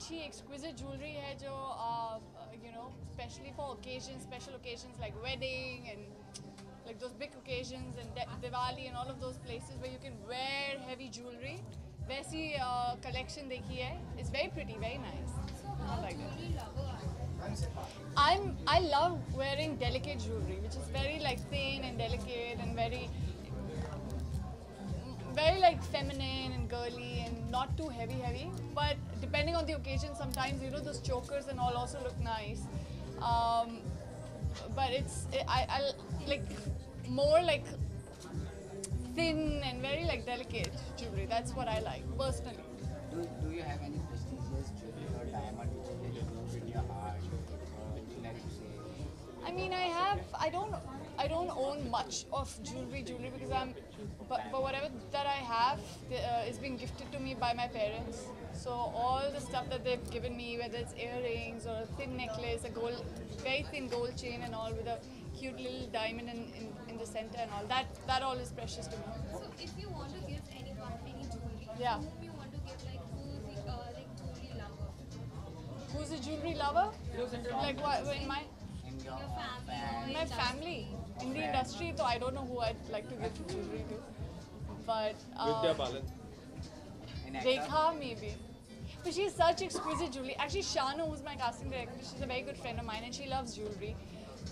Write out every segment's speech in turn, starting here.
अच्छी exquisite jewelry है जो specially for occasions, special occasions like wedding and like those big occasions and Diwali and all of those places where you can wear heavy jewelry. वैसी collection देखी है. It's very pretty, very nice. I like it. I love wearing delicate jewelry, which is very like thin and delicate and very like feminine and girly and not too heavy. But depending on the occasion, sometimes those chokers and all also look nice. But I like more like thin and very like delicate jewelry. That's what I like personally. Do you have any prestigious jewelry or diamond which is very close in your heart? Or would you like to say? I mean, I don't own much of jewelry because but whatever that I have is being gifted to me by my parents. So all the stuff that they've given me, whether it's earrings or a thin necklace, very thin gold chain and all with a cute little diamond in the center and all, that all is precious to me. So if you want to give anyone any jewelry, Yeah. whom you want to give, like who's the jewelry lover? Who's a jewelry lover? Like what in my In your Your family or my family in the industry? So I don't know who I'd like to give jewelry to, but Vidya Balan. in actor? Rekha maybe. But she's such exquisite jewelry. Actually, Shanu, who's my casting director, she's a very good friend of mine and she loves jewelry.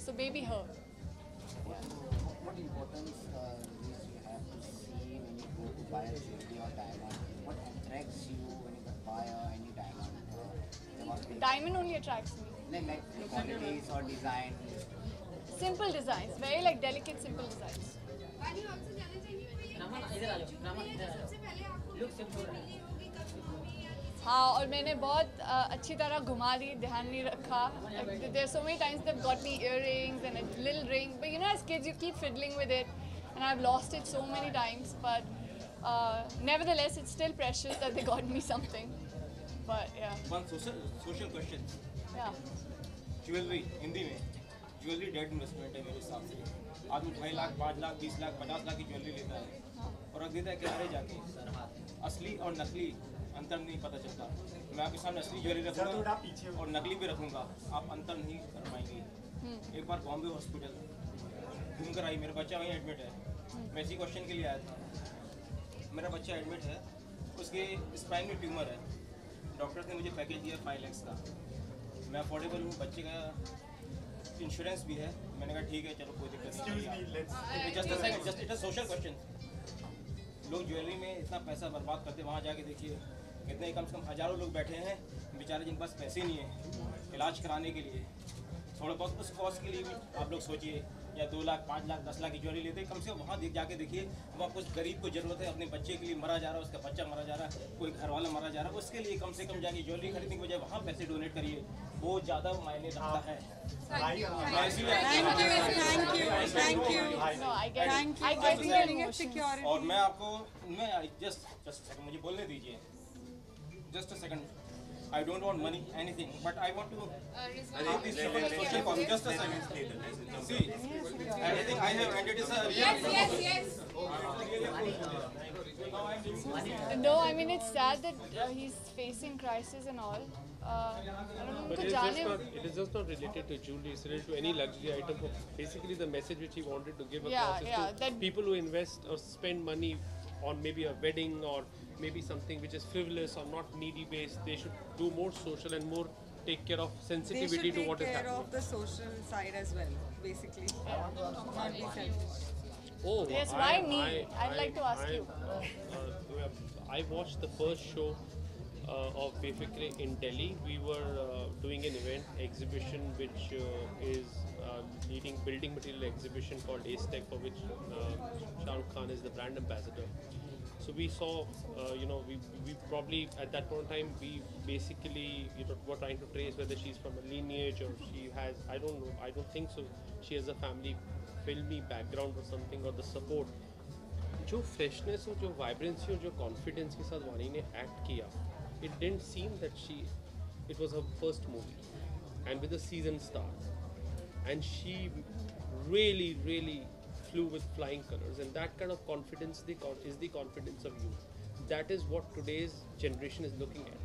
So maybe her. What importance is you have to see when you go to buy a jewelry or diamond? What attracts you when you buy any diamond? Diamond only attracts me. Like qualities or design. Simple designs, very like delicate, simple designs. वाली हमसे जानना चाहिए कोई सबसे पहले आपको मिली होगी कभी मम्मी या किसी हाँ, और मैंने बहुत अच्छी तरह घुमा दी, ध्यान नहीं रखा. There are so many times they've got me earrings and a little ring, but as kids you keep fiddling with it, and I've lost it so many times. But nevertheless, it's still precious that they got me something. But yeah, One social question. yeah. Jewellery Hindi में jewellery dead investment है मेरे हिसाब से. आदमी 2.5 लाख 5 लाख 20 लाख 50 लाख की jewellery लेता है और रख देता है किनारे जाके. असली और नकली अंतर नहीं पता चलता. मैं आपके सामने असली ज्वेलरी रखूंगा और नकली भी रखूंगा, आप अंतर नहीं कर पाएंगे. एक बार बॉम्बे हॉस्पिटल घूम कर आई, मेरा बच्चा वहीं एडमिट है. मैं इसी क्वेश्चन के लिए आया था. मेरा बच्चा एडमिट है, उसके स्पाइन में ट्यूमर है. डॉक्टर ने मुझे पैकेज दिया 5 लाख का. मैं अफोर्डेबल हूँ, बच्चे का इंश्योरेंस भी है. मैंने कहा ठीक है चलो कोई दिक्कत नहीं. Just it social question. लोग ज्वेलरी में इतना पैसा बर्बाद करते, वहाँ जाके देखिए कितने कम से कम हज़ारों लोग बैठे हैं बेचारे जिनके पास पैसे नहीं है इलाज कराने के लिए. थोड़ा बहुत उस कॉस्ट के लिए भी आप लोग सोचिए. या 2 लाख 5 लाख 10 लाख की ज्वेलरी लेते हैं, कम से कम वहाँ जाके देखिए वहाँ कुछ गरीब को ज़रूरत है, अपने बच्चे के लिए मरा जा रहा है, उसका बच्चा मरा जा रहा है, कोई घर वाला मरा जा रहा है, उसके लिए कम से कम जाके ज्वेलरी खरीदने की बजाय वहाँ पैसे डोनेट करिए. वो ज़्यादा मायने रखता है. No, I get the emotions. और मैं आपको जस्ट मुझे बोलने दीजिए. Just a second. I don't want money, anything, but I want to take this social cause. Just a second. See, everything I have, and it is a real. yes. No, I mean it's sad that he's facing crisis and all. I don't know. But उनको it जाने is just not related to jewelry. It's related to any luxury item. Basically, the message which he wanted to give Yeah, across is yeah, to that- people who invest or spend money on maybe a wedding or maybe something which is frivolous or not needy based. They should do more social and more take care of They should sensitivity to take what is care happening. of the social side as well, basically. Not be selfish. Oh, Yes, why me? I'd like to ask you. I watched the first show of Befikre in Delhi. We were doing an event exhibition which is leading building material exhibition called AceTech, for which Shah Rukh Khan is the brand ambassador. So we saw, we probably at that point in time we basically were trying to trace whether she's from a lineage or she has, I don't know, I don't think so. She has a family filmy background or something, or the support. जो freshness और जो vibrancy और जो confidence के साथ वानी ने act किया, it didn't seem that it was her first movie and with a seasoned star, and she really flew with flying colors, and that kind of confidence is the confidence of youth. That is what today's generation is looking at.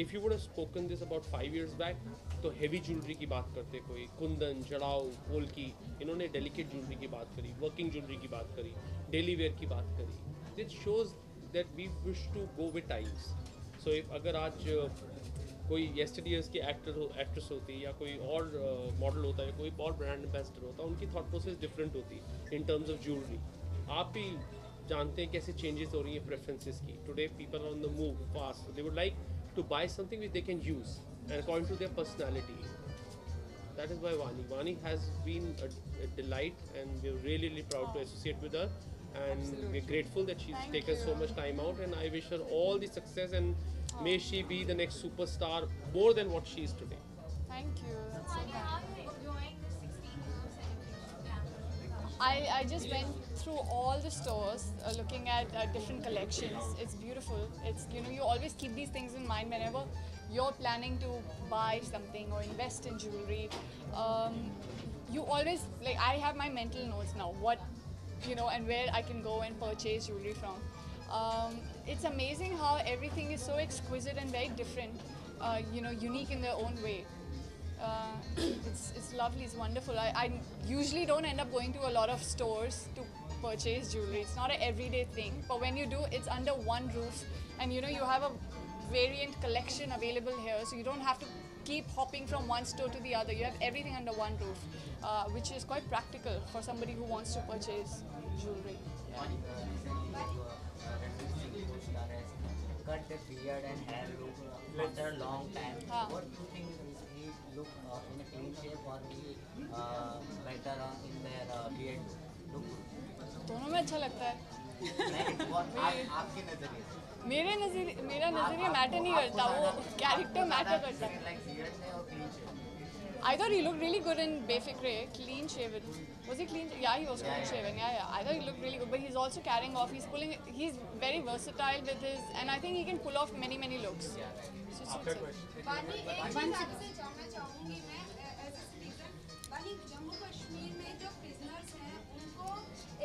If you would have spoken this about 5 years back, तो heavy jewelry की बात करते कोई, कुंदन, जड़ाऊ, पोल्की, इन्होंने delicate jewelry की बात करी, working jewelry की बात करी, daily wear की बात करी. This shows that we wish to go with times. So if अगर आज कोई yesteryears की एक्ट्रेस होती या कोई और मॉडल होता है, कोई और ब्रांड एम्बेसडर होता है, उनकी थॉट प्रोसेस डिफरेंट होती इन टर्म्स ऑफ ज्वेलरी. आप भी जानते हैं कैसे चेंजेस हो रही हैं प्रेफरेंसेस की. Today people are on the move fast, they would like to buy something which they can use and according to their personality. That is why Vani has been a delight, and we're really proud to associate with her, and Absolutely. we're grateful that she's Thank taken so you. much time out, and I wish her all the success, and may she be the next superstar more than what she is today. Thank you. That's so Vani, kind. how are you enjoying the 16th celebration? I just went through all the stores looking at different collections. It's beautiful. It's, you know, you always keep these things in mind whenever you're planning to buy something or invest in jewelry. You always, like, I have my mental notes now, what, you know, and where I can go and purchase jewelry from. It's amazing how everything is so exquisite and very different, you know, unique in their own way. It's lovely, it's wonderful. I usually don't end up going to a lot of stores to purchase jewelry. It's not an everyday thing, but when you do, it's under one roof, and you know, you have a variant collection available here, so you don't have to keep hopping from one store to the other. You have everything under one roof, which is quite practical for somebody who wants to purchase jewelry. Recently, Ranveer Singh co-star has cut the beard and hair look after a long time. हाँ. What do you think is he look in a clean shape, or he better in their beard look? दोनों में अच्छा लगता है. नहीं, what आपके नजरिए से? मेरा नजरिया मैटर नहीं करता, वो कैरेक्टर मैटर करता है. Like beard में और clean shape. I thought he looked really good in Befikre, clean shaven. Was he clean? Yeah, he was clean shaven. Yeah. I thought he looked really good, but he's also carrying off. He's very versatile with his, and I think he can pull off many looks. So suits him. वानी, एक चीज आपसे जानना चाहूंगी मैं as a citizen. वानी, जम्मू कश्मीर में जो प्रिजनर्स हैं उनको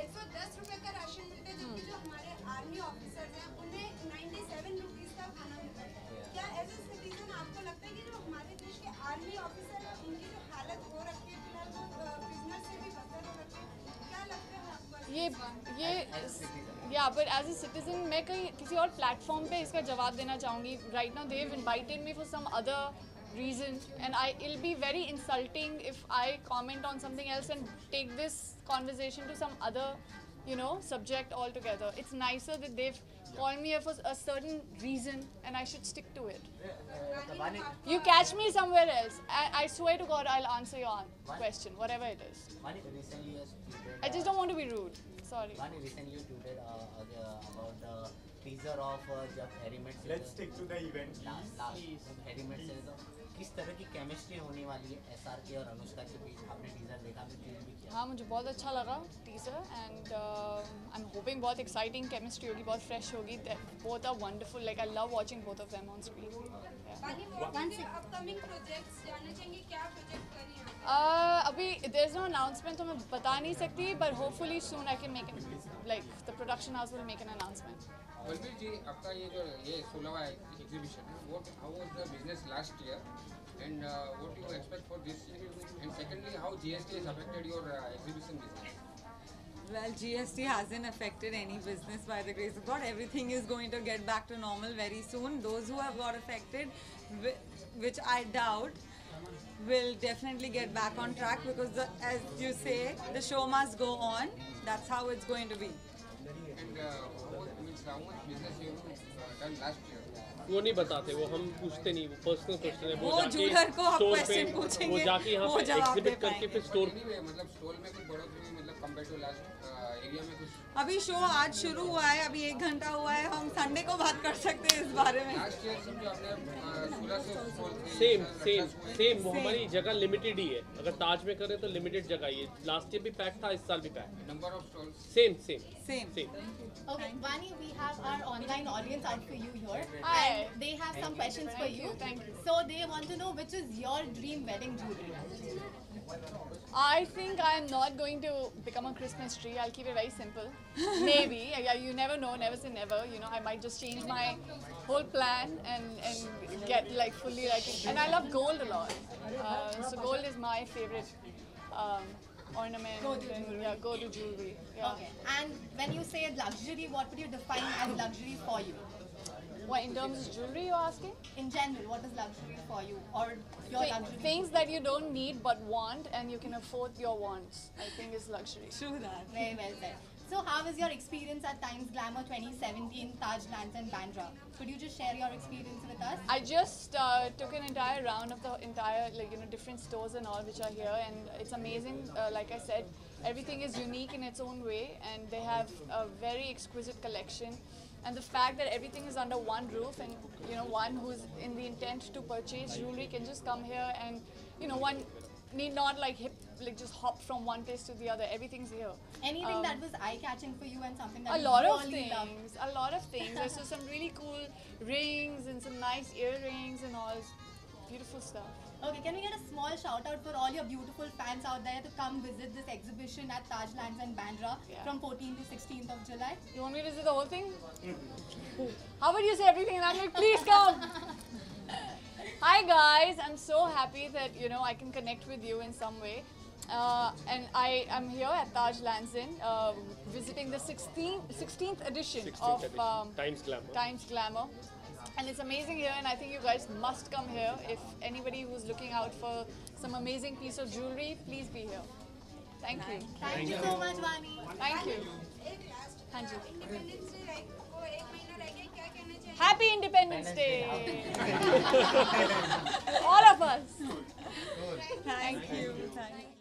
110 रुपए का राशन मिलता है, जबकि जो हमारे आर्मी ऑफिसर्स हैं उन्हें 97 रुपीस का खाना मिलता है. क्या एज ए सिटीजन आपको लगता है कि जो हमारे देश के आर्मी ऑफिसर हैं उनकी जो हालत हो रखी है फिलहाल, वो प्रिजनर से भी बदतर हो रखी है? क्या लगता है आपको? या बट एज ए सिटीजन मैं कहीं किसी और प्लेटफॉर्म पे इसका जवाब देना चाहूँगी. Right now they have invited me for some other reason, and it'll be very insulting if I comment on something else and take this conversation to some other, you know, subject altogether. It's nicer that they've called me here for a certain reason, and I should stick to it. Vani, You catch me somewhere else, I swear to God I'll answer your question, whatever it is. Vani, recently you tweeted. I just don't want to be rude. Sorry. Vani, recently you tweeted about the teaser of जब Harry Met Let's stick to the event. last Harry Met से तो किस तरह की chemistry होने वाली है SRK और अनुष्का के बीच? आपने टीजर देखा, आपने ट्वीट भी किया. हाँ, मुझे बहुत अच्छा लगा teaser, and I am hoping बहुत एक्साइटिंग केमिस्ट्री होगी, बहुत फ्रेश होगी. Both are wonderful, like I love watching both of them on screen. Vaani, upcoming projects जानना चाहेंगे, क्या प्रोजेक्ट कर रही हैं? अभी देयर इज नो अनाउंसमेंट, तो मैं बता नहीं सकती, but hopefully soon I can make it, like the production house will make an announcement. Balbir ji, आपका ये जो ये 16वां एग्जीबिशन है, what how was the business last year, and what you expect for this year, and secondly how GST has affected your exhibition business? Well, GST hasn't affected any business by the grace of God. Everything is going to get back to normal very soon. Those who have got affected, which I doubt, will definitely get back on track, because as you say, the show must go on. That's how it's going to be. And how much business you done last year? वो नहीं बताते, वो हम पूछते नहीं, वो personal question है. वो जाके जूलर को आप स्टोर question पे, पूछेंगे, वो जाके यहाँ वो पे जवाब एग्जिबिट दे करके पाएंगे. फिर स्टोर. Anyway, मतलब स्टॉल में कुछ बढ़ोतरी, मतलब कंपेयर टू लास्ट एरिया में कुछ? अभी शो आज शुरू हुआ है, अभी 1 घंटा हुआ है, हम संडे को बात कर सकते हैं इस बारे में. लास्ट ईयर समझो आपने 1600 सेम वो हमारी जगह लिमिटेड ही है. अगर ताज में करें तो लिमिटेड जगह ही है. लास्ट ईयर भी पैक था, इस साल भी pack. Number of stalls same Same. Okay, Vani, we have our online audience out for you here. Hi. Okay. And they have some questions for Thank you. you, thank you. So they want to know which is your dream wedding jewelry. I think I'm not going to become a Christmas tree. I'll keep it very simple. Maybe. Yeah, you never know. Never say never. You know, I might just change my whole plan and get like fully like. And I love gold a lot. So gold is my favorite ornament. Yeah, go-to jewelry. Yeah. Okay. And when you say luxury, what would you define as luxury for you? What, in terms of jewelry you're asking? In general, what is luxury for you, or your luxury? Things that you don't need but want and you can afford your wants, I think is luxury. True that. Very well said. So, how was your experience at Times Glamour 2017 Taj Lands and Bandra? Could you just share your experience with us? I just took an entire round of the entire, different stores and all which are here, and it's amazing. Like I said, everything is unique in its own way, and they have a very exquisite collection. And the fact that everything is under one roof, and one who's in the intent to purchase jewelry can just come here, and one need not just hop from one place to the other. Everything's here. Anything that was eye-catching for you and something that A you lot of really things. loved? A lot of things. I saw some really cool rings and some nice earrings and all. Beautiful stuff. Okay, can we get a small shout out for all your beautiful fans out there to come visit this exhibition at Taj Lands and Bandra from 14th to 16th of July? You want me to do the whole thing? How about you say everything and I'm like, please come. Hi guys, I'm so happy that I can connect with you in some way. And I am here at Taj Lands End, visiting the 16th edition of Times Glamour. Times Glamour. And it's amazing here, and I think you guys must come here. If anybody who's looking out for some amazing piece of jewelry, please be here. Thank you. Thank you so much, Vani. Thank you. एक last हाँ जी. Independence day को एक महीना रह गया, क्या कहना चाहिए? Happy Independence Day! All of us. Thank you. Thank you.